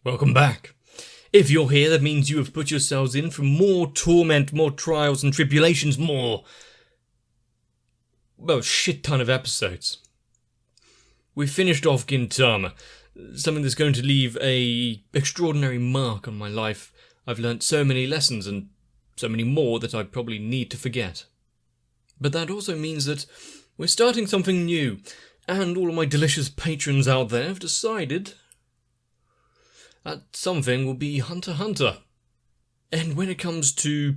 Welcome back. If you're here, that means you have put yourselves in for more torment, more trials and tribulations, shit ton of episodes. We finished off Gintama, something that's going to leave a extraordinary mark on my life. I've learnt so many lessons and so many more that I probably need to forget. But that also means that we're starting something new, and all of my delicious patrons out there have decided that something will be Hunter x Hunter. And when it comes to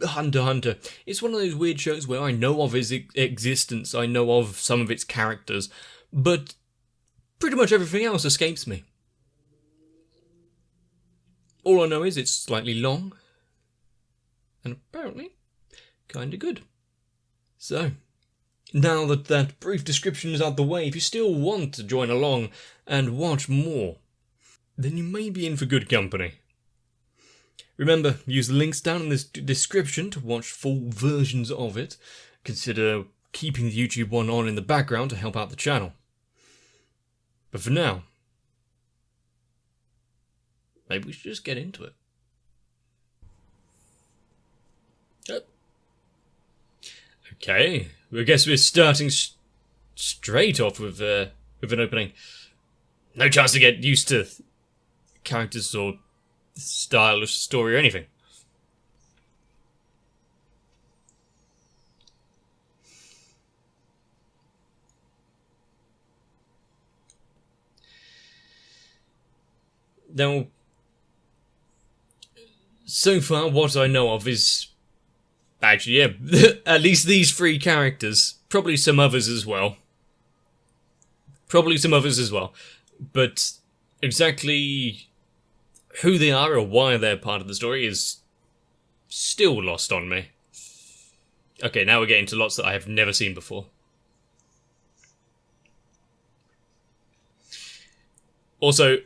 Hunter x Hunter, it's one of those weird shows where I know of its existence, I know of some of its characters, but pretty much everything else escapes me. All I know is it's slightly long, and apparently kinda good. So, now that that brief description is out the way, if you still want to join along and watch more, then you may be in for good company. Remember, use the links down in this description to watch full versions of it. Consider keeping the YouTube one on in the background to help out the channel. But for now, maybe we should just get into it. Okay, I guess we're starting straight off with an opening. No chance to get used to characters or style of story or anything. Now, so far what I know of is actually, at least these three characters, probably some others as well. But exactly who they are or why they're part of the story is still lost on me. Okay, now we're getting to lots that I have never seen before. Also,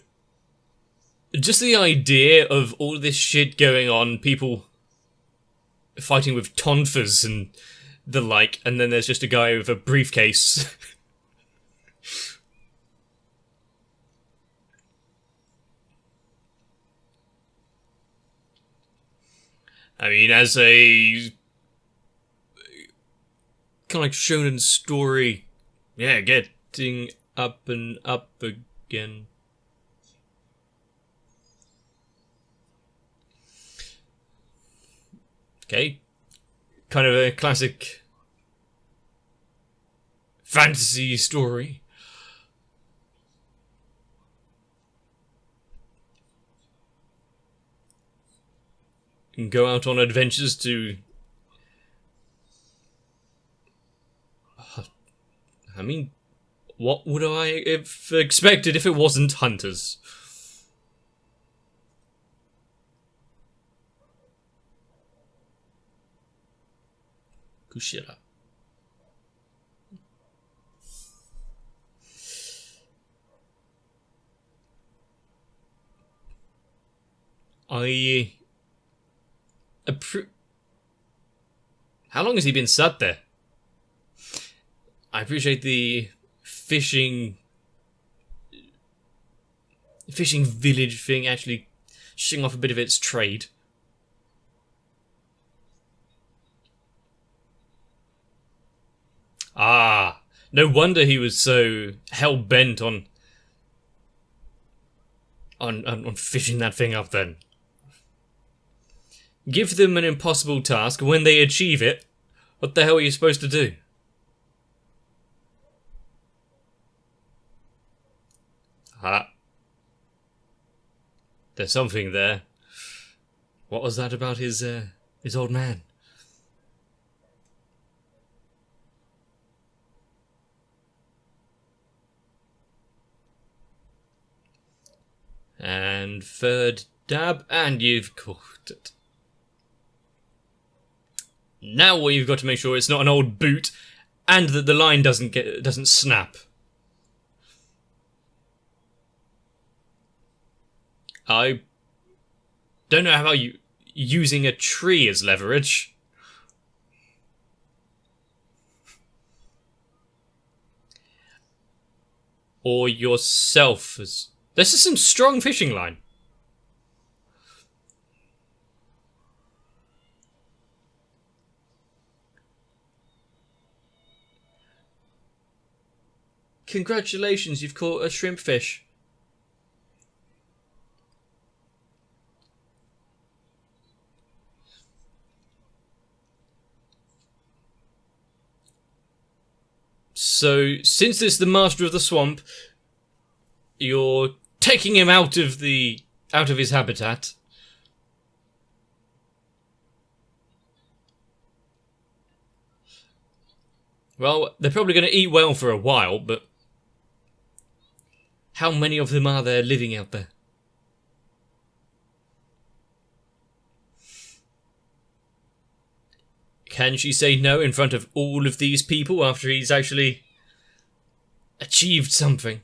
just the idea of all this shit going on, people fighting with tonfas and the like, and then there's just a guy with a briefcase. I mean, as a kind of like shonen story, yeah, getting up and up again. Okay, kind of a classic fantasy story. And go out on adventures to... I mean, what would I have expected if it wasn't hunters? Kushira. How long has he been sat there? I appreciate the fishing village thing actually showing off a bit of its trade. Ah, no wonder he was so hell-bent on fishing that thing up then. Give them an impossible task. When they achieve it, what the hell are you supposed to do? Ah. There's something there. What was that about his old man? And third dab, and you've caught it. Now what you've got to make sure it's not an old boot, and that the line doesn't snap. I don't know how you using a tree as leverage. Or yourself as This is some strong fishing line. Congratulations, you've caught a shrimp fish. So, since this is the master of the swamp, you're taking him out of his habitat. Well, they're probably going to eat well for a while, but how many of them are there living out there? Can she say no in front of all of these people after he's actually achieved something?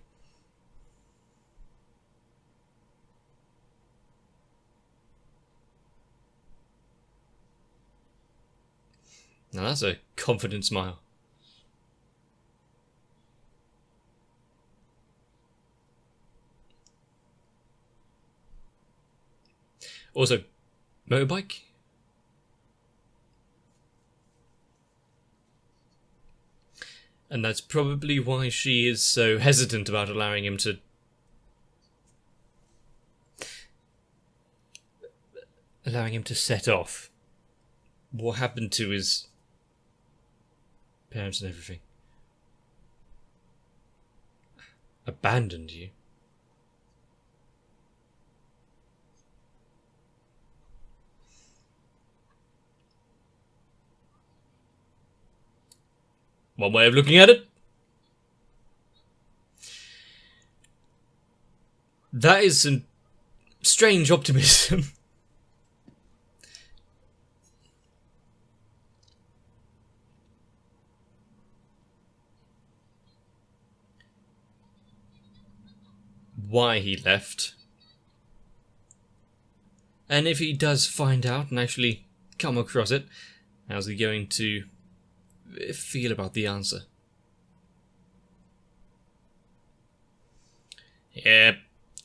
Now that's a confident smile. Also, motorbike? And that's probably why she is so hesitant about allowing him to... set off. What happened to his parents and everything? Abandoned you? One way of looking at it. That is some strange optimism. Why he left. And if he does find out and actually come across it, how's he going to feel about the answer? Yeah,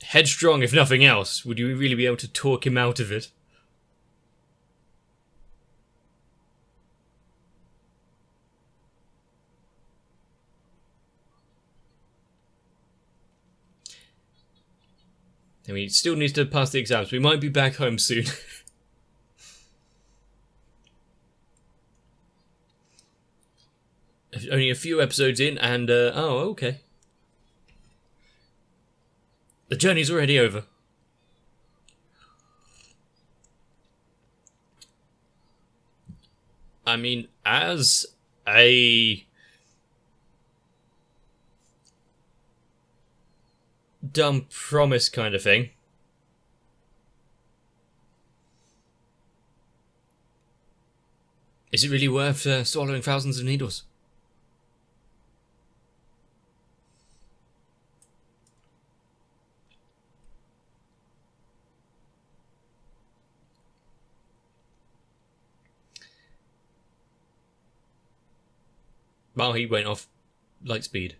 headstrong if nothing else. Would you really be able to talk him out of it? And we still need to pass the exams. We might be back home soon. Only a few episodes in, and oh, okay. The journey's already over. I mean, as a dumb promise kind of thing, is it really worth swallowing thousands of needles? Well, he went off light speed.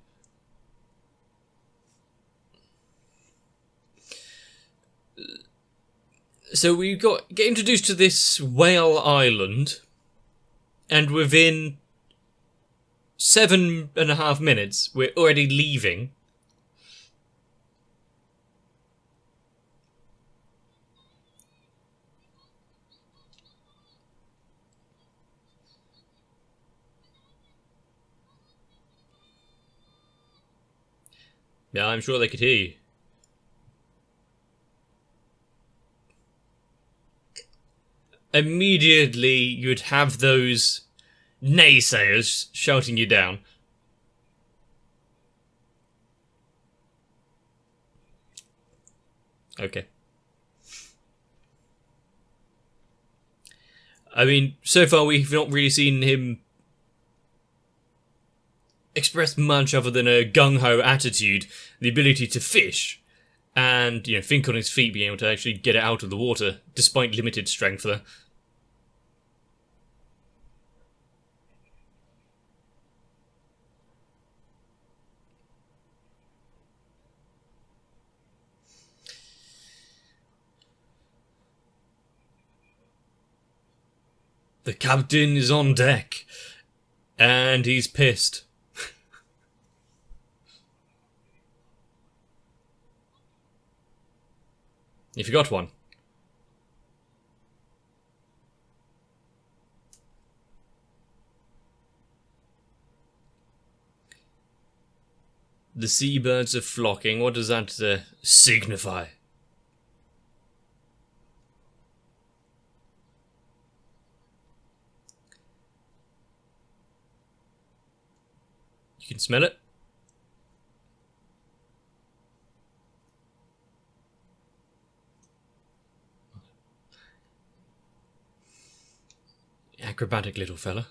So we get introduced to this whale island, and within 7.5 minutes, we're already leaving. Yeah, I'm sure they could hear you. Immediately, you'd have those naysayers shouting you down. Okay. I mean, so far we've not really seen him express much other than a gung-ho attitude, the ability to fish, and, think on his feet, being able to actually get it out of the water, despite limited strength there. The captain is on deck. And he's pissed. You forgot one. The seabirds are flocking. What does that signify? You can smell it. Acrobatic little fella.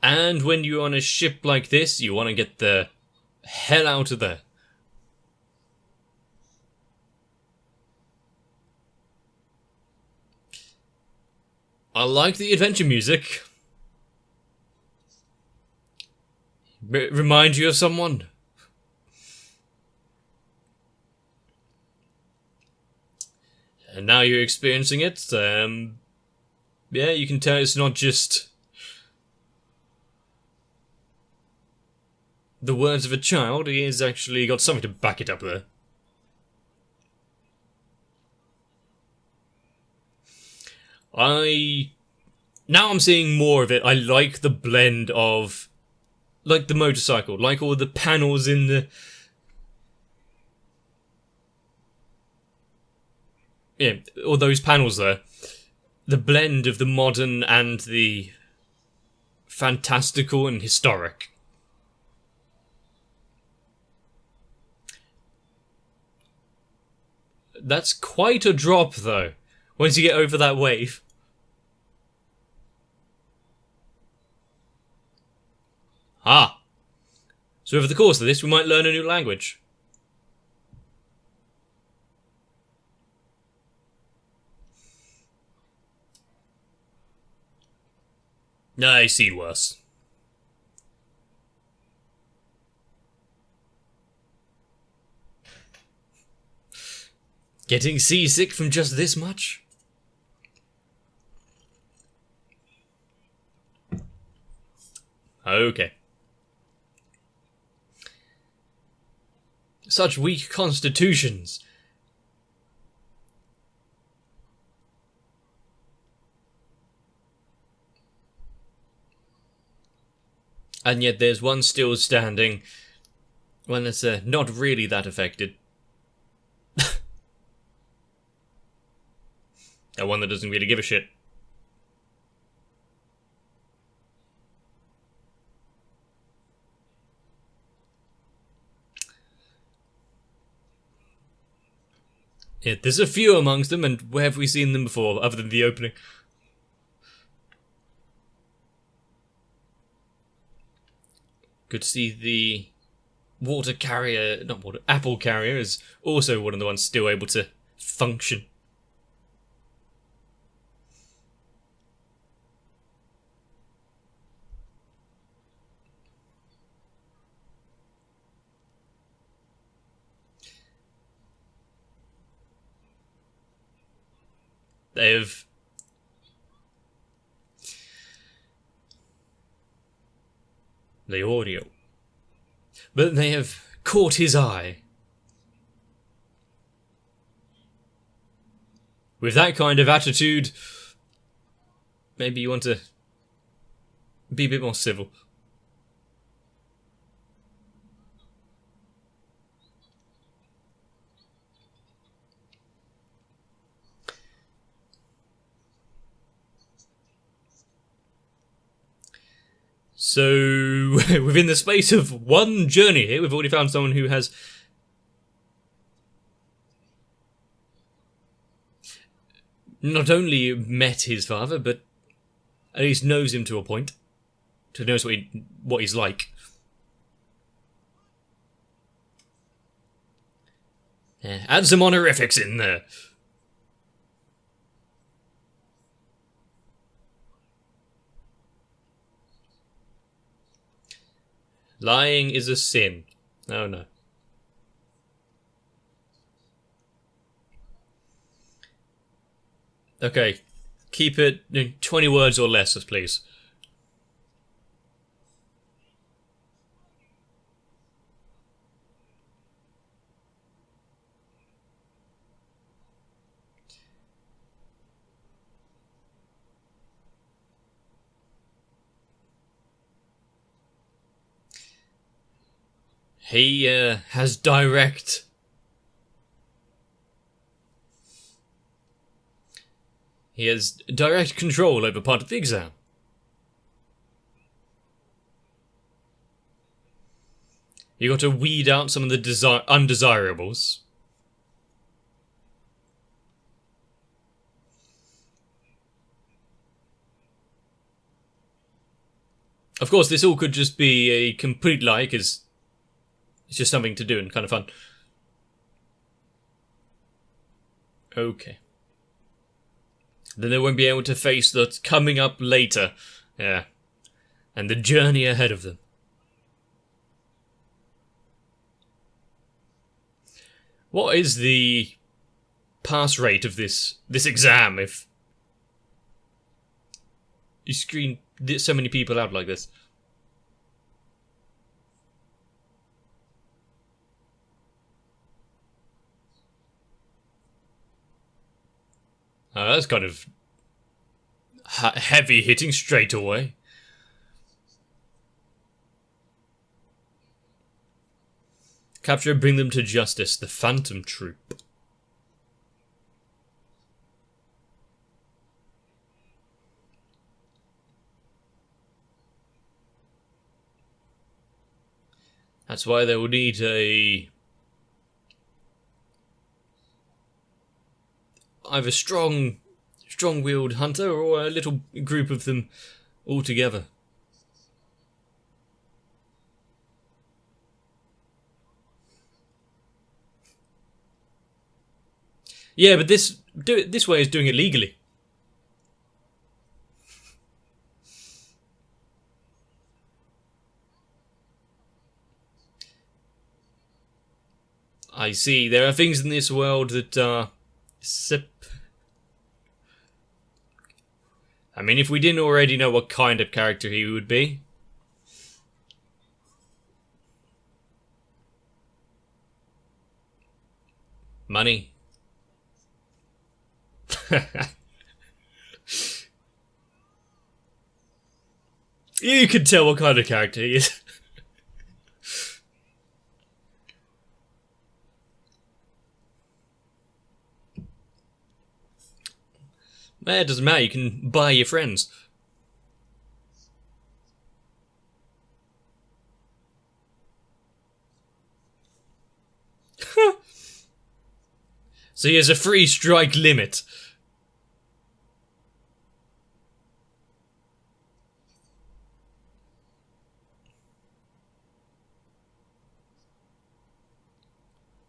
And when you're on a ship like this, you want to get the hell out of there. I like the adventure music. Remind you of someone? And now you're experiencing it. Yeah, you can tell it's not just the words of a child. He has actually got something to back it up there. Now I'm seeing more of it. I like the blend of, like the motorcycle, like all the panels in the... Yeah, all those panels there. The blend of the modern and the fantastical and historic. That's quite a drop, though, once you get over that wave. Ah. So over the course of this, we might learn a new language. I see worse. Getting seasick from just this much? Okay. Such weak constitutions. And yet there's one still standing. One that's not really that affected. And one that doesn't really give a shit. Yeah, there's a few amongst them, and where have we seen them before, other than the opening? Good to see the water carrier, not water, apple carrier is also one of the ones still able to function. They have the audio, but they have caught his eye. With that kind of attitude, maybe you want to be a bit more civil. So, within the space of one journey here, we've already found someone who has not only met his father, but at least knows him to a point. To knows what he's like. Yeah, add some honorifics in there. Lying is a sin. Oh no. Okay, keep it 20 words or less, please. He has direct... He has direct control over part of the exam. You got to weed out some of the undesirables. Of course, this all could just be a complete lie, because it's just something to do and kind of fun. Okay. Then they won't be able to face what's coming up later. Yeah. And the journey ahead of them. What is the pass rate of this exam if you screen so many people out like this? That's kind of heavy hitting straight away. Capture and bring them to justice, the Phantom Troop. That's why they will need a... either strong-willed hunter or a little group of them all together. Yeah, but this way is doing it legally. I see. There are things in this world that are... I mean, if we didn't already know what kind of character he would be... Money. You can tell what kind of character he is. It doesn't matter, you can buy your friends. So he has a free strike limit.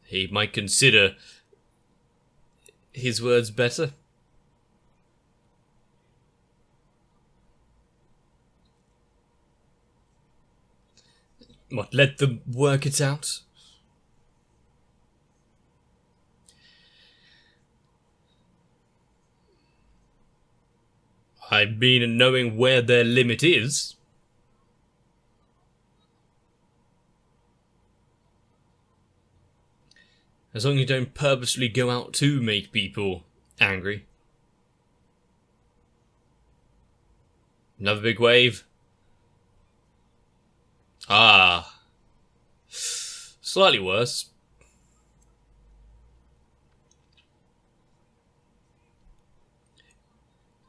He might consider his words better. What, let them work it out? I mean, knowing where their limit is. As long as you don't purposely go out to make people angry. Another big wave. Ah. Slightly worse.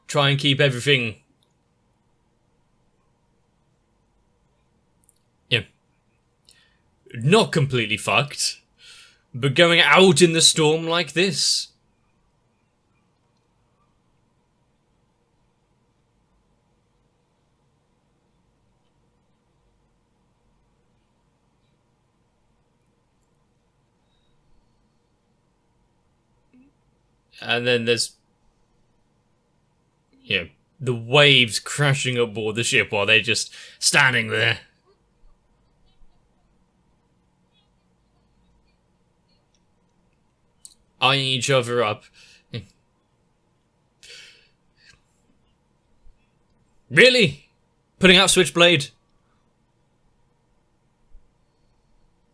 Try and keep everything... yeah. Not completely fucked. But going out in the storm like this... and then there's... yeah, the waves crashing aboard the ship while they're just standing there. Eyeing each other up. Really? Putting out Switchblade?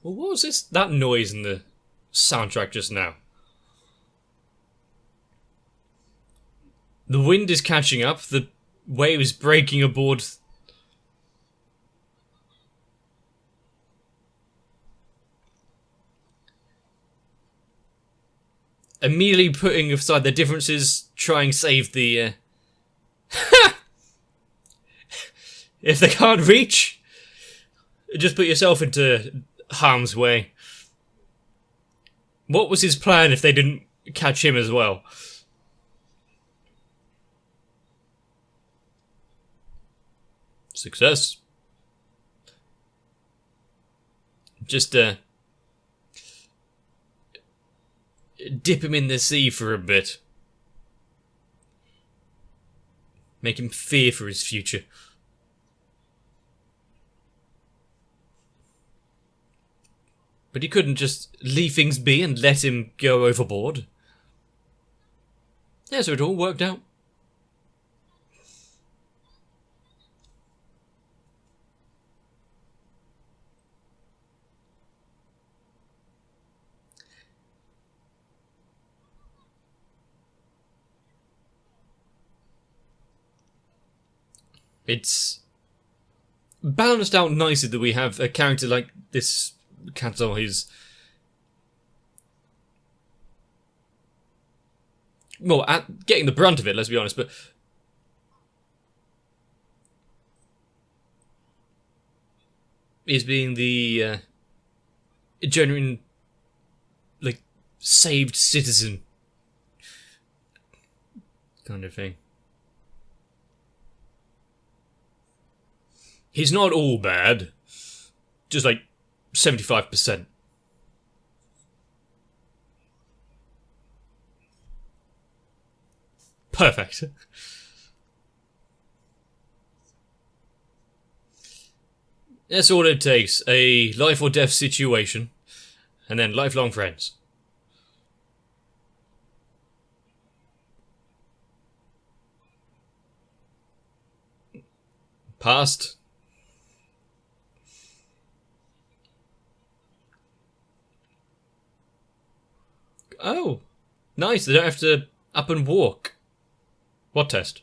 Well, what was that noise in the soundtrack just now? The wind is catching up, the waves breaking aboard. Immediately putting aside their differences, try and save the... If they can't reach, just put yourself into harm's way. What was his plan if they didn't catch him as well? Success. Just dip him in the sea for a bit. Make him fear for his future. But he couldn't just leave things be and let him go overboard. Yeah, so it all worked out. It's balanced out nicely that we have a character like this Kato who's... well, at getting the brunt of it, let's be honest, but... is being the genuine, like, saved citizen kind of thing. He's not all bad, just like 75%. Perfect. That's all it takes, a life or death situation, and then lifelong friends. Past. Oh, nice, they don't have to up and walk. What test?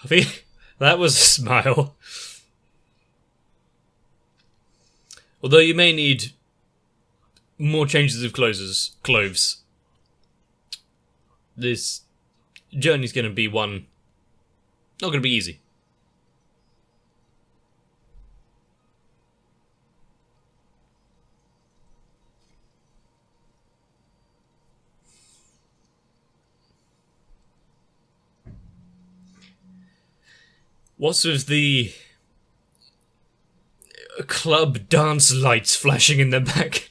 I think that was a smile. Although you may need more changes of clothes. This journey's going to be one... not going to be easy. What's with the club dance lights flashing in the back?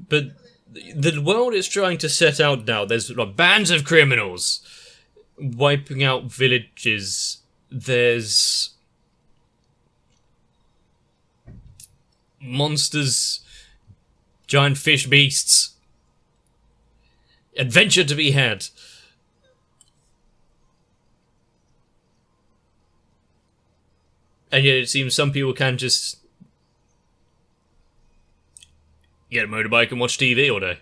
But the world is trying to set out now. There's bands of criminals wiping out villages. There's monsters, giant fish beasts. Adventure to be had. And yet it seems some people can just get a motorbike and watch TV all day.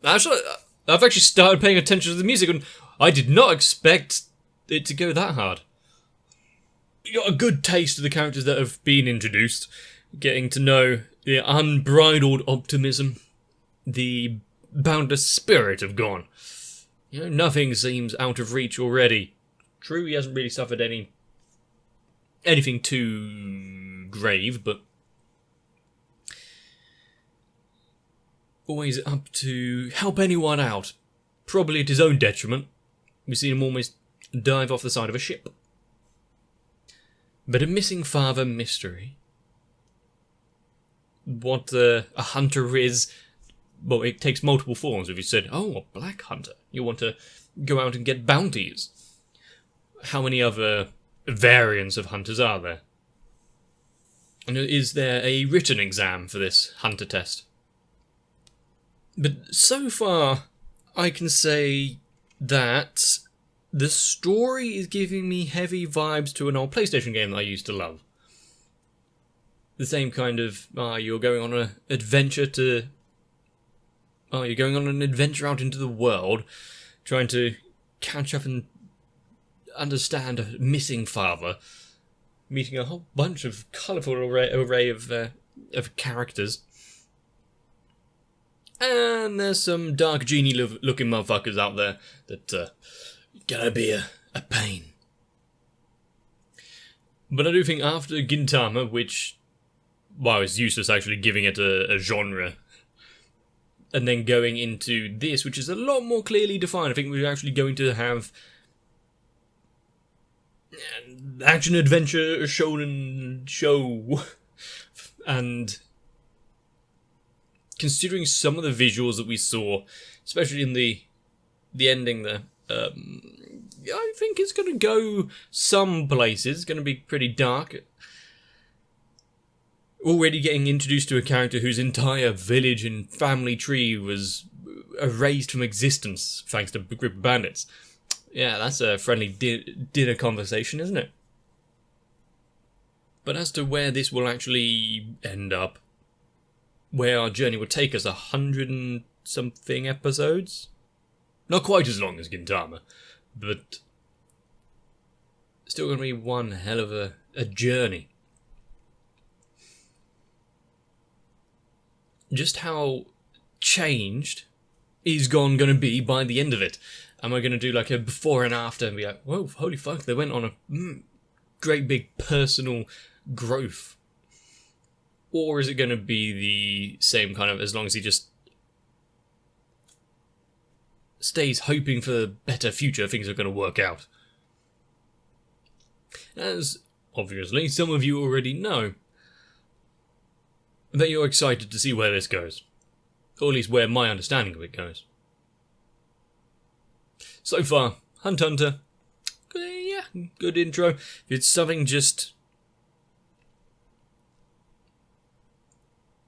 Actually, I've actually started paying attention to the music, and I did not expect it to go that hard. You got a good taste of the characters that have been introduced, getting to know the unbridled optimism, the boundless spirit of Gon. You know, nothing seems out of reach already. True, he hasn't really suffered anything too grave, but always up to help anyone out, probably at his own detriment. We've seen him almost dive off the side of a ship. But a missing father mystery. What a hunter is, well, it takes multiple forms. If you said, oh, a black hunter, you want to go out and get bounties. How many other variants of hunters are there? And is there a written exam for this hunter test? But so far, I can say that the story is giving me heavy vibes to an old PlayStation game that I used to love. The same kind of, you're going on an adventure you're going on an adventure out into the world, trying to catch up and understand a missing father, meeting a whole bunch of colourful array of characters. And there's some dark genie-looking motherfuckers out there that gonna be a pain. But I do think after Gintama, which, well, it's useless actually giving it a genre, and then going into this, which is a lot more clearly defined, I think we're actually going to have action-adventure shonen show. And considering some of the visuals that we saw, especially in the ending there, I think it's going to go some places. It's going to be pretty dark. Already getting introduced to a character whose entire village and family tree was erased from existence thanks to a group of bandits. Yeah, that's a friendly dinner conversation, isn't it? But as to where this will actually end up, where our journey will take us, 100 and something episodes? Not quite as long as Gintama, but still going to be one hell of a journey. Just how changed is Gon going to be by the end of it? Am I going to do like a before and after and be like, whoa, holy fuck, they went on a great big personal growth? Or is it going to be the same kind of, as long as he just stays hoping for a better future, things are going to work out? As, obviously, some of you already know, that you're excited to see where this goes. Or at least where my understanding of it goes. So far, Hunt Hunter, yeah, good intro. It's something just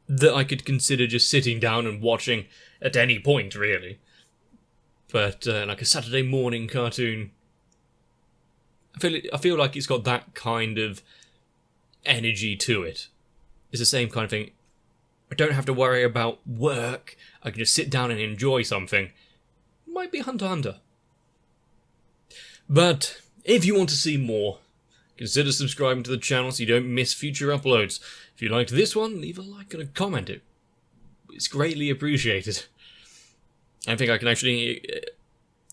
that I could consider just sitting down and watching at any point, really. But like a Saturday morning cartoon, I feel like it's got that kind of energy to it. It's the same kind of thing. I don't have to worry about work. I can just sit down and enjoy something. Might be Hunter x Hunter. But if you want to see more, consider subscribing to the channel so you don't miss future uploads. If you liked this one, leave a like and a comment. It's greatly appreciated. I think I can actually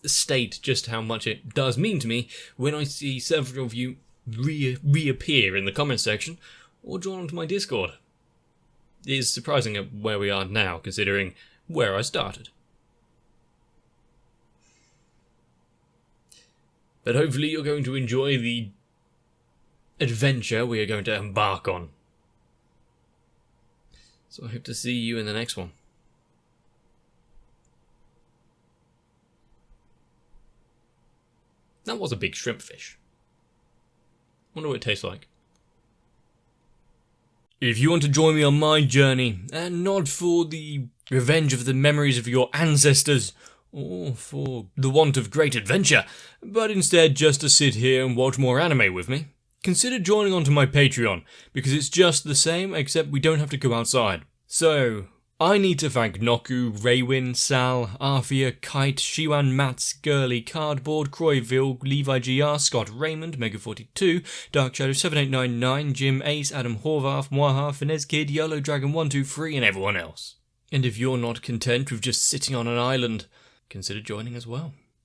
state just how much it does mean to me when I see several of you reappear in the comment section or join onto my Discord. It is surprising at where we are now, considering where I started. But hopefully you're going to enjoy the adventure we are going to embark on. So I hope to see you in the next one. That was a big shrimp fish. Wonder what it tastes like. If you want to join me on my journey, and not for the revenge of the memories of your ancestors, or for the want of great adventure, but instead just to sit here and watch more anime with me, consider joining onto my Patreon, because it's just the same except we don't have to go outside. So, I need to thank Noku, Raywin, Sal, Arthea, Kite, Shiwan, Mats, Gurley, Cardboard, Croyville, Levi GR, Scott Raymond, Mega42, Dark Shadow 7899, Jim, Ace, Adam Horvath, Moaha, Finesse Kid, Yellow Dragon 123, and everyone else. And if you're not content with just sitting on an island, consider joining as well.